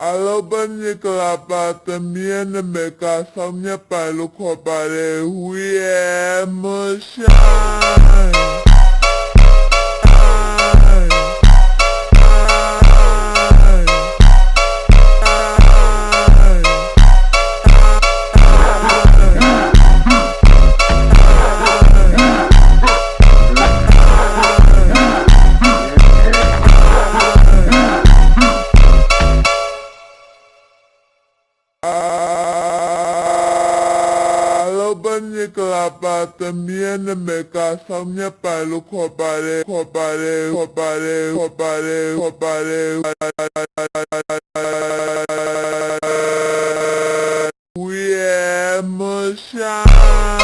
Alobani kalapa también me casa mi palo copare huye moshai. Alobani kalapa también me casa mi palo copare huye moshai.